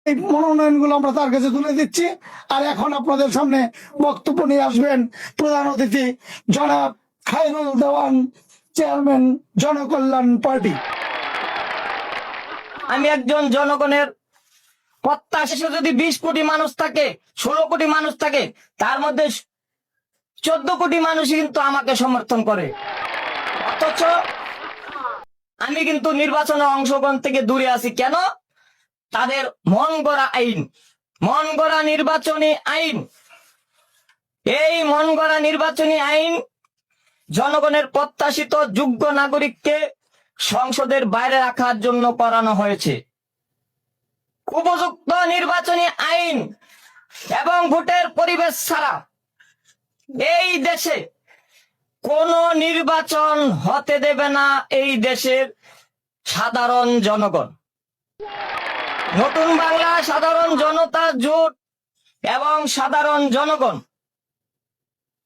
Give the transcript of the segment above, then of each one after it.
এই মনোনয়নগুলো আমরা তার কাছে তুলে দিচ্ছি। আর এখন আপনাদের সামনে বক্তব্য নিয়ে আসবেন প্রধান অতিথি জনাব খায়রুল দেওয়ান, চেয়ারম্যান জনকল্যাণ পার্টি। আমি একজন জনগণের প্রত্যাশা, যদি 20 কোটি মানুষ থাকে, 16 কোটি মানুষ থাকে, তার মধ্যে 14 কোটি মানুষ কিন্তু আমাকে সমর্থন করে। অথচ আমি কিন্তু নির্বাচনে অংশগ্রহণ থেকে দূরে আছি। কেন? তাদের মন গড়া আইন, মন গড়া নির্বাচনী আইন, এই মন গড়া নির্বাচনী আইন জনগণের প্রত্যাশিত যোগ্য নাগরিককে সংসদের বাইরে রাখার জন্য করানো হয়েছে। উপযুক্ত নির্বাচনী আইন এবং ভোটের পরিবেশ ছাড়া এই দেশে কোন নির্বাচন হতে দেবে না এই দেশের সাধারণ জনগণ। নতুন বাংলা সাধারণ জনতা জোট এবং সাধারণ জনগণ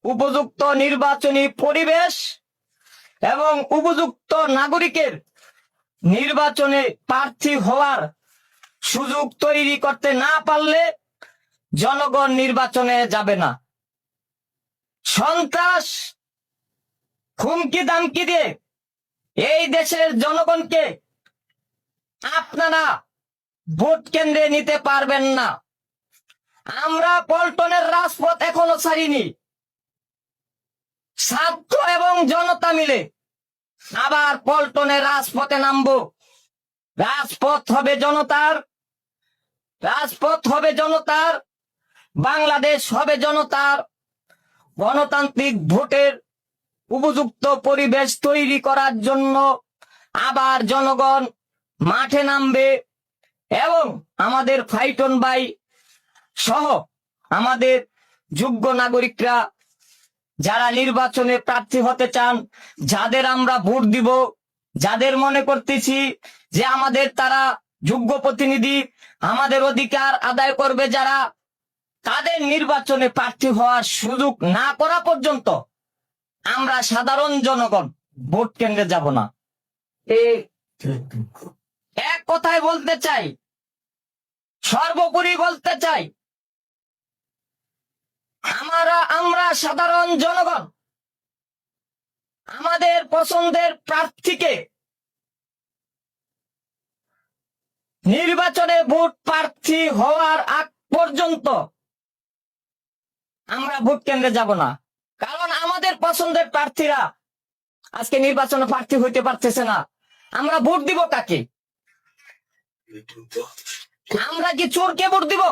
উপযুক্ত নির্বাচনী পরিবেশ এবং উপযুক্ত নাগরিকের নির্বাচনে প্রার্থী হওয়ার সুযোগ তৈরি করতে না পারলে জনগণ নির্বাচনে যাবে না। সন্ত্রাস, হুমকি দামকি দিয়ে এই দেশের জনগণকে আপনারা ভোট কেন্দ্রে নিতে পারবেন না। আমরা পল্টনের রাজপথ এখনো ছাড়িনি। ছাত্র এবং জনতা মিলে আবার পল্টনের রাজপথে নামবো। রাজপথ হবে জনতার, রাজপথ হবে জনতার, বাংলাদেশ হবে জনতার। গণতান্ত্রিক ভোটের উপযুক্ত পরিবেশ তৈরি করার জন্য আবার জনগণ মাঠে নামবে এবং আমাদের ফাইটন ভাই সহ আমাদের যোগ্য নাগরিকরা যারা নির্বাচনে প্রার্থী হতে চান, যাদের আমরা ভোট দিব, যাদের মনে করতেছি যে আমাদের তারা যোগ্য প্রতিনিধি, আমাদের অধিকার আদায় করবে, যারা তাদের নির্বাচনে প্রার্থী হওয়ার সুযোগ না করা পর্যন্ত আমরা সাধারণ জনগণ ভোট কেন্দ্রে যাব না। এক কথায় বলতে চাই, সর্বোপরি বলতে চাই, আমরা সাধারণ জনগণ আমাদের পছন্দের প্রার্থীকে নির্বাচনে ভোট প্রার্থী হওয়ার আগ পর্যন্ত আমরা ভোট কেন্দ্রে যাব না। কারণ আমাদের পছন্দের প্রার্থীরা আজকে নির্বাচনে প্রার্থী হইতে পারতেছে না। আমরা ভোট দিব কাকে? আমরা কি চোরকে ভোট দিব?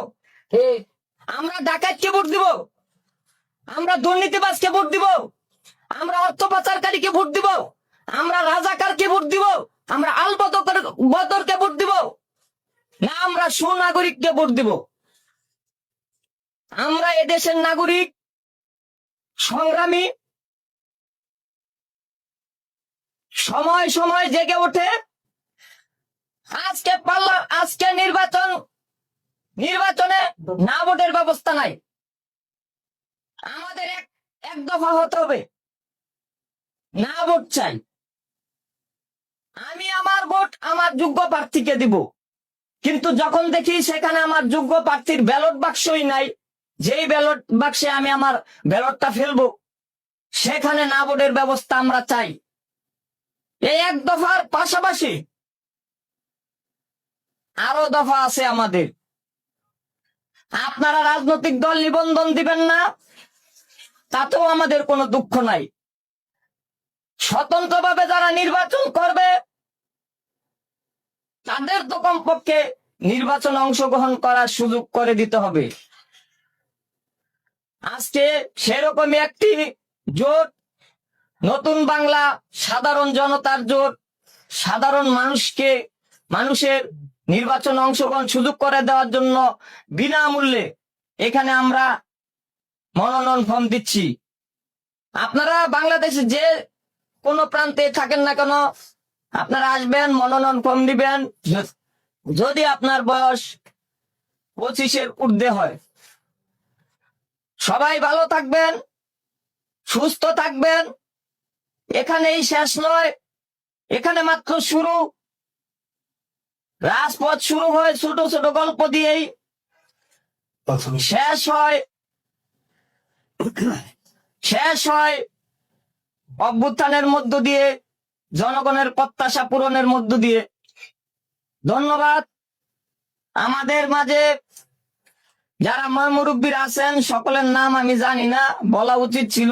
আমরা ডাকাতকে ভোট দিব? আমরা দুর্নীতিবাজকে ভোট দিব? আমরা অর্থ পাচারকারীকে ভোট দিব? আমরা রাজাকারকে ভোট দিব? আমরা আল বদরকে ভোট দিব? না আমরা সুনাগরিককে ভোট দিব? আমরা এদেশের নাগরিক, সংগ্রামী, সময় সময় জেগে ওঠে। আজকে নির্বাচনে না ভোটের ব্যবস্থা নাই। আমাদের এক দফা হতে হবে, না ভোট চাই। আমি আমার ভোট আমার যোগ্য প্রার্থীকে দিব, কিন্তু যখন দেখি সেখানে আমার যোগ্য প্রার্থীর ব্যালট বাক্সই নাই, যেই ব্যালট বাক্সে আমি আমার ব্যালটটা ফেলবো সেখানে না ভোটের ব্যবস্থা আমরা চাই। এই এক দফার পাশাপাশি আরো দফা আছে আমাদের। আপনারা রাজনৈতিক দল নিবন্ধন দিবেন না, তাতেও আমাদের কোনো দুঃখ নাই। স্বতন্ত্রভাবে যারা নির্বাচন করবে তাদের তো কমপক্ষে নির্বাচনে অংশগ্রহণ করার সুযোগ করে দিতে হবে। আজকে সেরকমই একটি জোট, নতুন বাংলা সাধারণ জনতার জোট, সাধারণ মানুষের নির্বাচনে অংশগ্রহণ সুযোগ করে দেওয়ার জন্য বিনামূল্যে এখানে আমরা মনোনয়ন ফর্ম দিচ্ছি। আপনারা বাংলাদেশে যে কোনো প্রান্তে থাকেন না কেন, আপনারা আসবেন, মনোনয়ন ফর্ম দিবেন। যদি আপনার বয়স 25-এর ঊর্ধ্বে হয়। সবাই ভালো থাকবেন, সুস্থ থাকবেন। এখানেই শেষ নয়, এখানে মাত্র শুরু। রাজপথ শুরু হয় ছোট ছোট গল্প দিয়েই, শেষ হয় অভ্যুত্থানের মধ্য দিয়ে, জনগণের প্রত্যাশা পূরণের মধ্য দিয়ে। ধন্যবাদ। আমাদের মাঝে যারা মুরব্বীরা আছেন সকলের নাম আমি জানি না, বলা উচিত ছিল।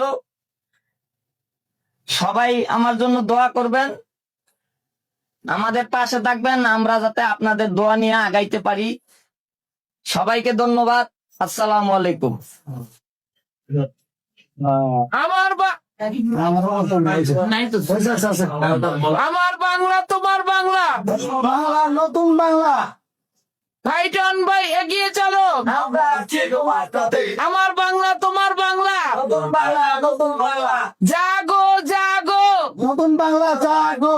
সবাই আমার জন্য দোয়া করবেন, আমাদের পাশে থাকবেন, আমরা যাতে আপনাদের দোয়া নিয়ে আগাইতে পারি। সবাইকে ধন্যবাদ। আসসালামু আলাইকুম। আমার আমার বাংলা তোমার বাংলা, বাংলা নতুন বাংলা, ভাইটান ভাই এগিয়ে চলো। আমরা আছি তোমার সাথে। আমার বাংলা তোমার বাংলা, নতুন বাংলা, নতুন বাংলা, জাগো জাগো। নতুন বাংলা জাগো।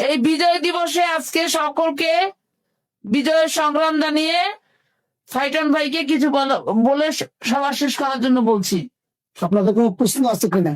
এই বিজয় দিবসে আজকে সকলকে বিজয়ের সংগ্রাম জানিয়ে ফাইটন ভাইকে কিছু বলে সভা শেষ করার জন্য বলছি। আপনাদের কোনো প্রশ্ন আছে কিনা?